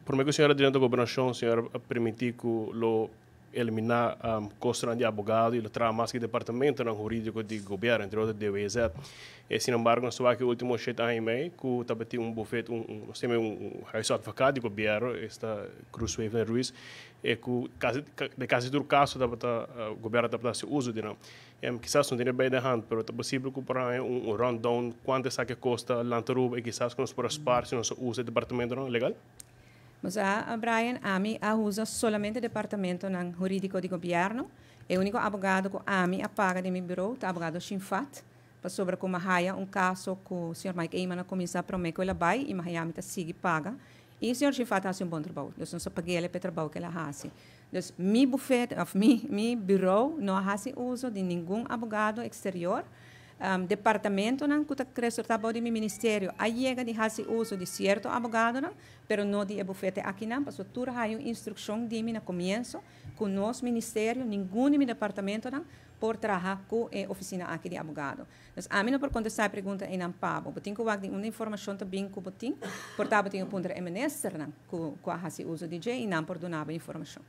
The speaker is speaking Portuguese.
por meio que a senhora dentro da governação, a senhora permitir que lo eliminar custos de advogado e trabalhar mais que departamento não jurídico de governo, entre outros DWZ. Sin embargo, nós sabemos que o último 7 anos e meio, que também tem bufete, nós temos advogado de governo, esta Cruz Weaver Ruiz, e que de quase todo caso o governo está fazendo uso de não. Quizás não tem bem de hand, mas é possível que para rundown quanto é que custa lantaruba e quizás que nós por parte nós usa departamento não legal? Mas Brian, a mim usa solamente o departamento jurídico de governo. É o único advogado que a mim paga de meu bureau, o advogado Shinfat, para sobre como haia caso que o Sr. Mike Eyman começa a prometer que ele vai e Miami está sigue paga. E o Sr. Shinfat faz um bom trabalho. Então, não se paga ele para o trabalho que ele faz. Então, meu bufete, meu bureau não faz uso de nenhum advogado exterior. Departamento não que cresce trabalho de meu ministério aí chega de fazer uso de certo advogado não, pero não de bufete aqui não, porque tudo há uma instrução de mim no começo com o nosso ministério, nenhum de meu departamento não por trabalhar com a oficina aqui de advogado. Então, a mim não por contestar a pergunta em não pago, eu tenho que dar uma informação também que eu tenho, portanto eu tenho que pôr a ministra não, que faz uso de J e não por donar a informação.